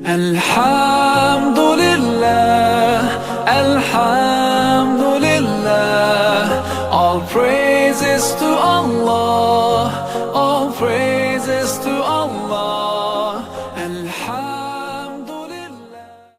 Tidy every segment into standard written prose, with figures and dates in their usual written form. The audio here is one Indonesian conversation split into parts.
Alhamdulillah, Alhamdulillah, all praises to Allah, all praises to Allah, Alhamdulillah.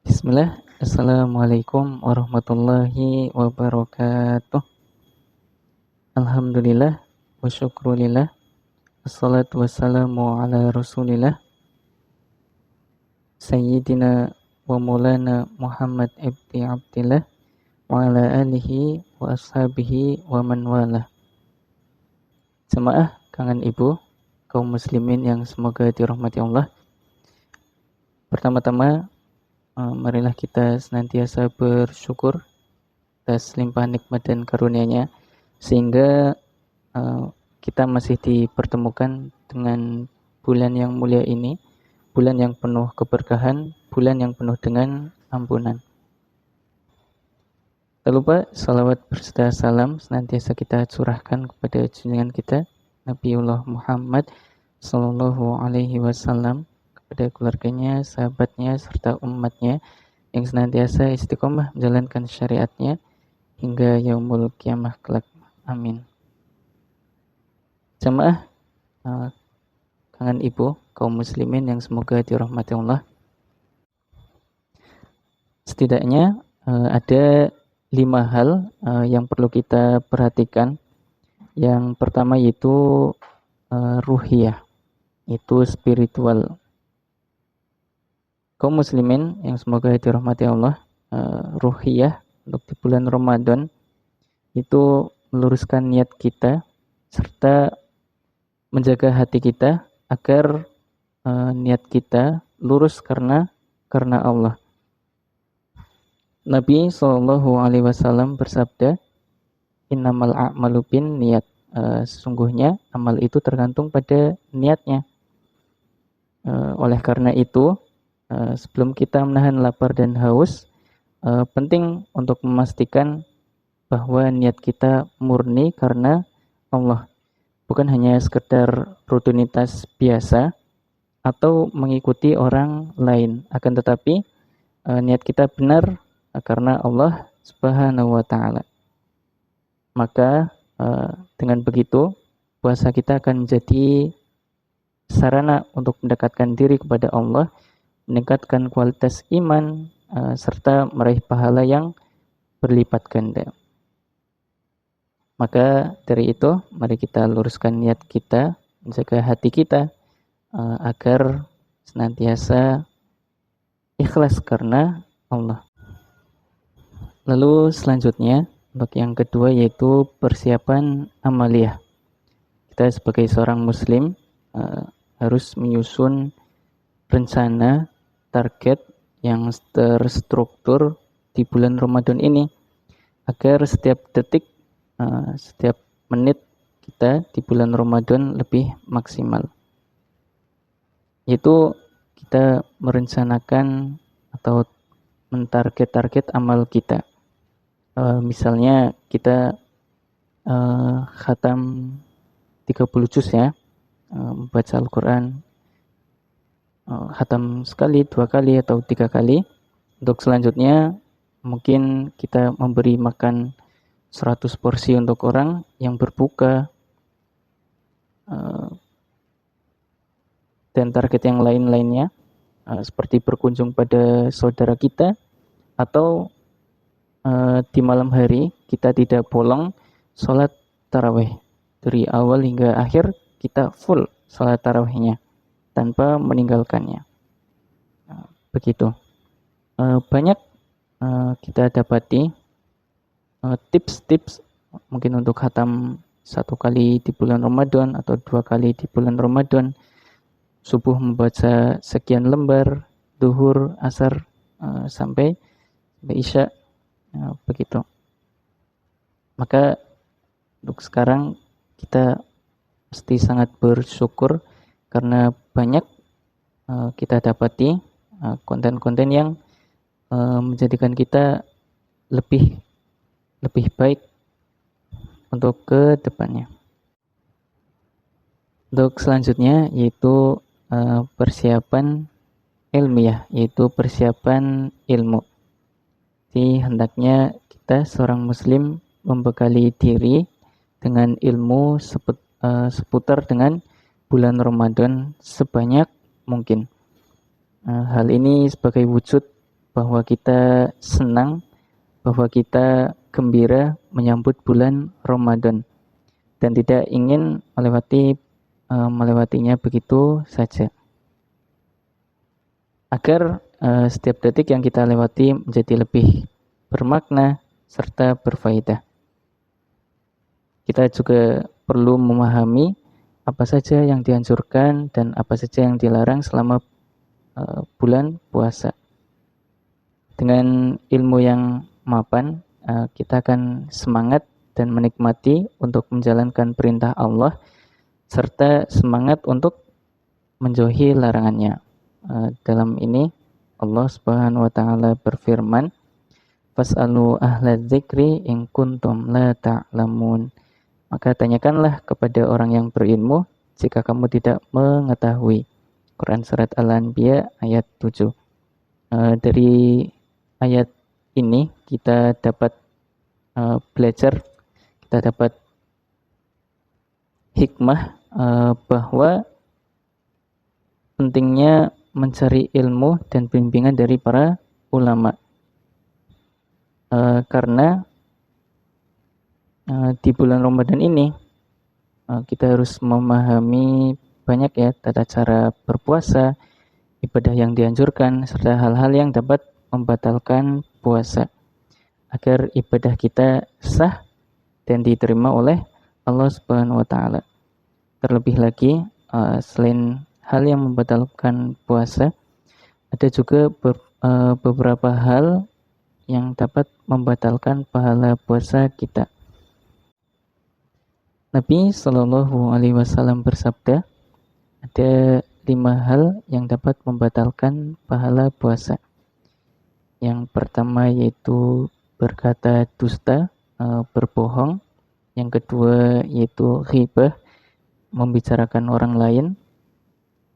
Bismillah, Assalamualaikum warahmatullahi wabarakatuh. Alhamdulillah, wa syukrulillah, wassalatu wassalamu ala rasulillah, Sayyidina wa maulana Muhammad ibni Abdillah, wa ala alihi wa ashabihi wa man walah. Jemaah kangen ibu, kaum muslimin yang semoga dirahmati Allah. Pertama-tama, marilah kita senantiasa bersyukur atas limpahan nikmat dan karunia-Nya, sehingga kita masih dipertemukan dengan bulan yang mulia ini, bulan yang penuh keberkahan, bulan yang penuh dengan ampunan. Tak lupa salawat berserta salam senantiasa kita curahkan kepada junjungan kita Nabiullah Muhammad Sallallahu Alaihi Wasallam, kepada keluarganya, sahabatnya, serta umatnya yang senantiasa istiqomah menjalankan syariatnya hingga yaumul kiamah kelak. Amin. Jemaah kangen ibu, kaum muslimin yang semoga dirahmati Allah. Setidaknya ada 5 hal yang perlu kita perhatikan. Yang pertama yaitu ruhiyah, itu spiritual. Kaum muslimin yang semoga dirahmati Allah, ruhiyah untuk di bulan Ramadan itu meluruskan niat kita serta menjaga hati kita agar niat kita lurus karena Allah. Nabi Shallallahu Alaihi Wasallam bersabda, innamal a'malu bin niat. Sesungguhnya amal itu tergantung pada niatnya. Oleh karena itu, sebelum kita menahan lapar dan haus, penting untuk memastikan bahwa niat kita murni karena Allah, bukan hanya sekedar rutinitas biasa atau mengikuti orang lain, akan tetapi niat kita benar karena Allah Subhanahu wa Ta'ala. Maka dengan begitu puasa kita akan menjadi sarana untuk mendekatkan diri kepada Allah, meningkatkan kualitas iman, serta meraih pahala yang berlipat ganda. Maka dari itu, mari kita luruskan niat kita, menjaga hati kita agar senantiasa ikhlas karena Allah. Lalu selanjutnya, untuk yang kedua yaitu persiapan amaliyah. Kita sebagai seorang muslim harus menyusun rencana, target yang terstruktur di bulan Ramadan ini, agar setiap detik, setiap menit kita di bulan Ramadan lebih maksimal. Yaitu kita merencanakan atau mentarget-target amal kita. Misalnya kita khatam 30 juz ya, membaca Al-Quran, khatam sekali, 2 kali atau 3 kali. Untuk selanjutnya mungkin kita memberi makan 100 porsi untuk orang yang berbuka, dan target yang lain-lainnya, seperti berkunjung pada saudara kita, atau di malam hari kita tidak bolong sholat tarawih, dari awal hingga akhir kita full sholat tarawihnya tanpa meninggalkannya. Begitu. Banyak kita dapati tips-tips mungkin untuk khatam 1 kali di bulan Ramadan atau 2 kali di bulan Ramadan, subuh membaca sekian lembar, duhur, asar, sampai isya, begitu. Maka untuk sekarang kita mesti sangat bersyukur karena banyak kita dapati konten-konten yang menjadikan kita lebih baik untuk ke depannya. Untuk selanjutnya yaitu persiapan ilmiah, yaitu persiapan ilmu. Jadi hendaknya kita seorang muslim membekali diri dengan ilmu seputar dengan bulan Ramadan sebanyak mungkin. Hal ini sebagai wujud bahwa kita senang, bahwa kita gembira menyambut bulan Ramadan dan tidak ingin melewatinya begitu saja. Agar setiap detik yang kita lewati menjadi lebih bermakna serta berfaedah. Kita juga perlu memahami apa saja yang dianjurkan dan apa saja yang dilarang selama bulan puasa. Dengan ilmu yang mapan, kita akan semangat dan menikmati untuk menjalankan perintah Allah serta semangat untuk menjauhi larangannya. Dalam ini Allah Subhanahu wa taala berfirman, "Fas'alu ahla dzikri in kuntum la ta'lamun." Maka tanyakanlah kepada orang yang berilmu jika kamu tidak mengetahui. Quran surat Al-Anbiya ayat 7. Dari ayat ini kita dapat belajar, kita dapat hikmah bahwa pentingnya mencari ilmu dan bimbingan dari para ulama. Karena di bulan Ramadan ini kita harus memahami banyak ya tata cara berpuasa, ibadah yang dianjurkan, serta hal-hal yang dapat membatalkan puasa agar ibadah kita sah dan diterima oleh Allah Subhanahu wa taala. Terlebih lagi selain hal yang membatalkan puasa, ada juga beberapa hal yang dapat membatalkan pahala puasa kita. Nabi Shallallahu Alaihi Wasallam bersabda, ada 5 hal yang dapat membatalkan pahala puasa. Yang pertama yaitu berkata dusta, berbohong. Yang kedua yaitu ghibah, membicarakan orang lain.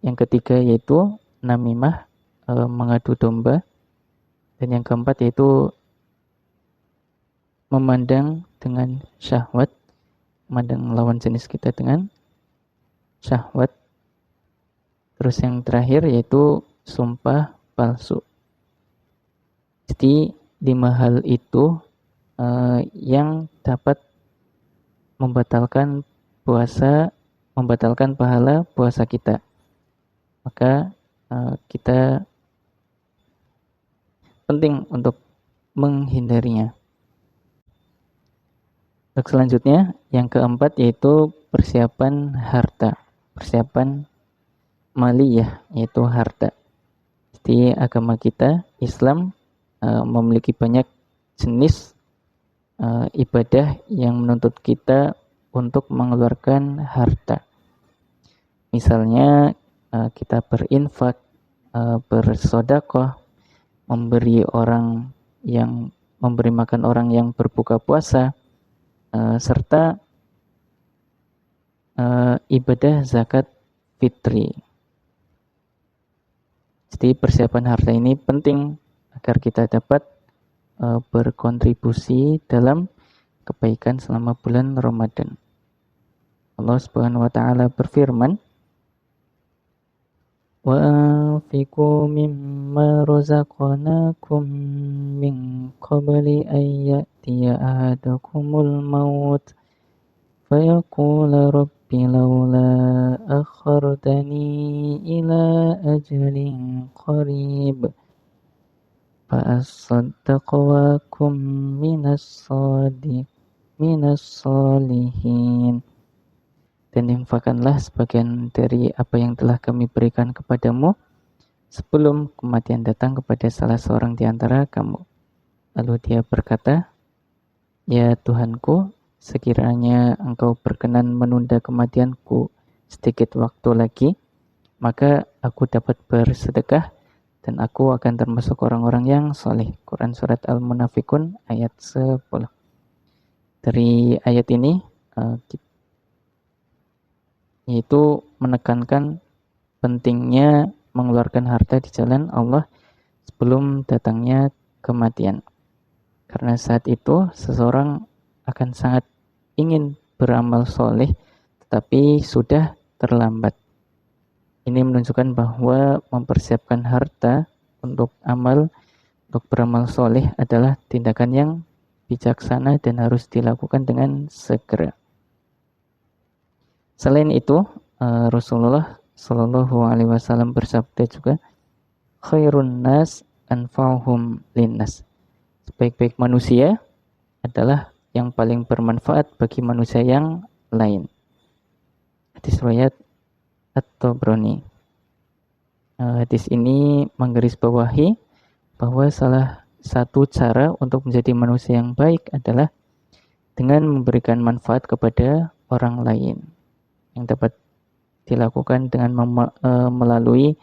Yang ketiga yaitu namimah, mengadu domba. Dan yang keempat yaitu memandang dengan syahwat, memandang lawan jenis kita dengan syahwat. Terus yang terakhir yaitu sumpah palsu. Jadi 5 hal itu yang dapat membatalkan pahala puasa kita. Maka kita penting untuk menghindarinya. Untuk selanjutnya, yang keempat yaitu persiapan harta, persiapan maliyah, yaitu harta. Jadi agama kita, Islam, memiliki banyak jenis ibadah yang menuntut kita untuk mengeluarkan harta. Misalnya kita berinfak, bersedekah, memberi makan orang yang berbuka puasa, serta ibadah zakat fitri. Jadi persiapan harta ini penting agar kita dapat berkontribusi dalam kebaikan selama bulan Ramadan. Allah Subhanahu wa taala berfirman, "Wa anfiqu mimma razaqnakum min qabli an ya'tiya ahadakumul maut fayaqula rabbi laula akhartani ila ajalin qarib fa-asaddaq wa kum minas salihin." Dan infakkanlah sebagian dari apa yang telah kami berikan kepadamu sebelum kematian datang kepada salah seorang di antara kamu. Lalu dia berkata, "Ya Tuhanku, sekiranya engkau berkenan menunda kematianku sedikit waktu lagi, maka aku dapat bersedekah dan aku akan termasuk orang-orang yang soleh." Quran surat Al-Munafikun ayat 10. Dari ayat ini yaitu menekankan pentingnya mengeluarkan harta di jalan Allah sebelum datangnya kematian. Karena saat itu seseorang akan sangat ingin beramal soleh, tetapi sudah terlambat. Ini menunjukkan bahwa mempersiapkan harta untuk beramal soleh adalah tindakan yang bijaksana dan harus dilakukan dengan segera. Selain itu, Rasulullah Shallallahu Alaihi Wasallam bersabda juga, khairun nas anfa'uhum linnas. Sebaik-baik manusia adalah yang paling bermanfaat bagi manusia yang lain. Hadis riwayat At-Tabrani. Hadis ini menggarisbawahi bahwa salah satu cara untuk menjadi manusia yang baik adalah dengan memberikan manfaat kepada orang lain, yang dapat dilakukan dengan melalui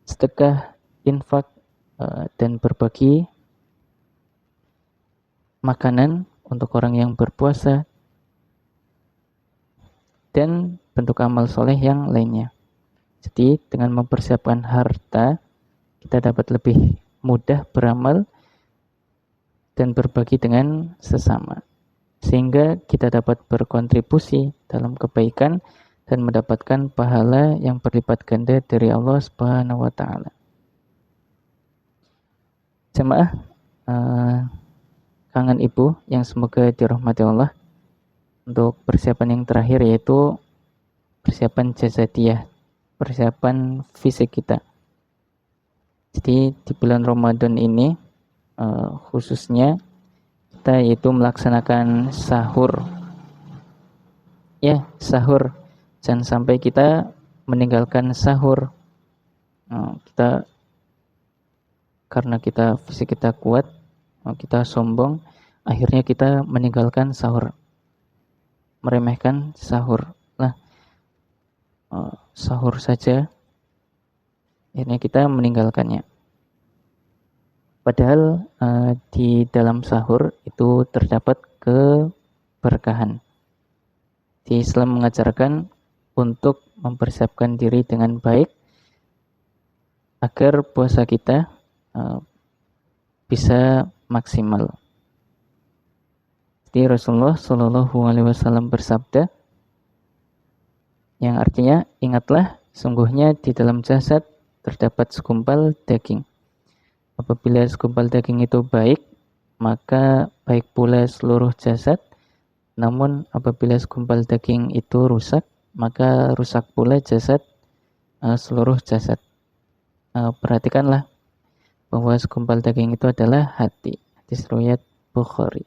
sedekah, infak, dan berbagi makanan untuk orang yang berpuasa, dan bentuk amal soleh yang lainnya. Jadi dengan mempersiapkan harta, kita dapat lebih mudah beramal dan berbagi dengan sesama, sehingga kita dapat berkontribusi dalam kebaikan dan mendapatkan pahala yang berlipat ganda dari Allah Subhanahu wa Ta'ala. Jemaah kangen ibu yang semoga dirahmati Allah, untuk persiapan yang terakhir yaitu persiapan jasadiyah, persiapan fisik kita. Jadi di bulan Ramadan ini khususnya kita yaitu melaksanakan sahur. Ya, sahur. Jangan sampai kita meninggalkan sahur. Karena fisik kita kuat, kita sombong, akhirnya kita meninggalkan sahur, meremehkan sahur. Sahur saja, akhirnya kita meninggalkannya. Padahal di dalam sahur itu terdapat keberkahan. Di Islam mengajarkan untuk mempersiapkan diri dengan baik agar puasa kita bisa maksimal. Jadi Rasulullah Shallallahu Alaihi Wasallam bersabda, yang artinya, ingatlah, sungguhnya di dalam jasad terdapat segumpal daging. Apabila segumpal daging itu baik, maka baik pula seluruh jasad. Namun apabila segumpal daging itu rusak, maka rusak pula seluruh jasad. Perhatikanlah bahwa segumpal daging itu adalah hati. Hadis riwayat Bukhari.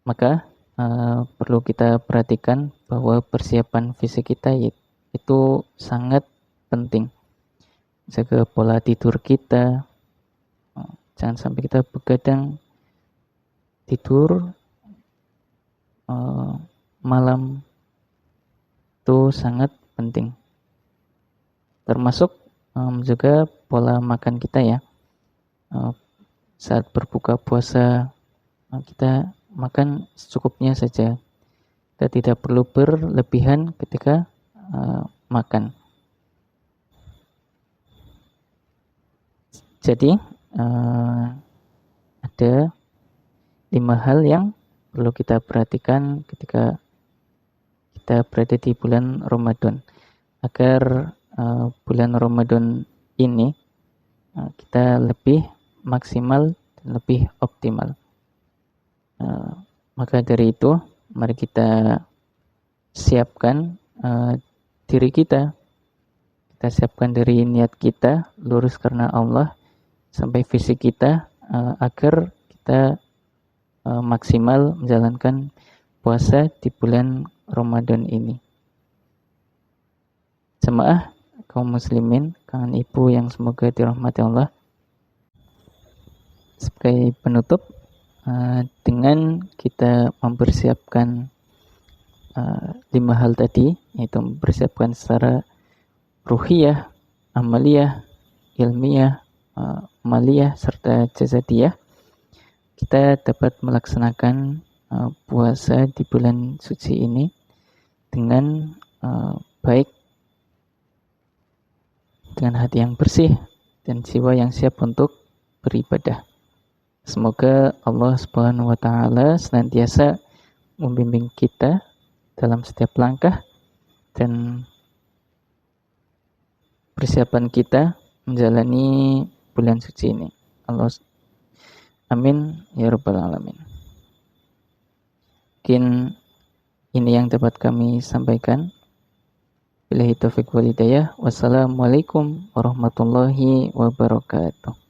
Maka perlu kita perhatikan bahwa persiapan fisik kita itu sangat penting. Jaga pola tidur kita, jangan sampai kita begadang tidur malam, itu sangat penting. Termasuk juga pola makan kita ya. Saat berbuka puasa kita makan secukupnya saja. Kita tidak perlu berlebihan ketika makan. Jadi ada 5 hal yang perlu kita perhatikan ketika kita berada di bulan Ramadan, agar bulan Ramadan ini kita lebih maksimal dan lebih optimal. Maka dari itu, mari kita siapkan diri kita. Kita siapkan dari niat kita, lurus karena Allah, sampai fisik kita, agar kita maksimal menjalankan puasa di bulan Ramadan ini. Jemaah kaum muslimin, kangen ibu yang semoga dirahmati Allah. Sebagai penutup, dengan kita mempersiapkan 5 hal tadi, yaitu mempersiapkan secara ruhiyah, amaliyah, ilmiah, maliyah, serta jasadiyah, kita dapat melaksanakan puasa di bulan suci ini dengan baik, dengan hati yang bersih dan jiwa yang siap untuk beribadah. Semoga Allah Subhanahu wa taala senantiasa membimbing kita dalam setiap langkah dan persiapan kita menjalani bulan suci ini. Amin ya rabbal alamin. Mungkin ini yang dapat kami sampaikan. Billahi taufiq wal hidayah. Wassalamualaikum warahmatullahi wabarakatuh.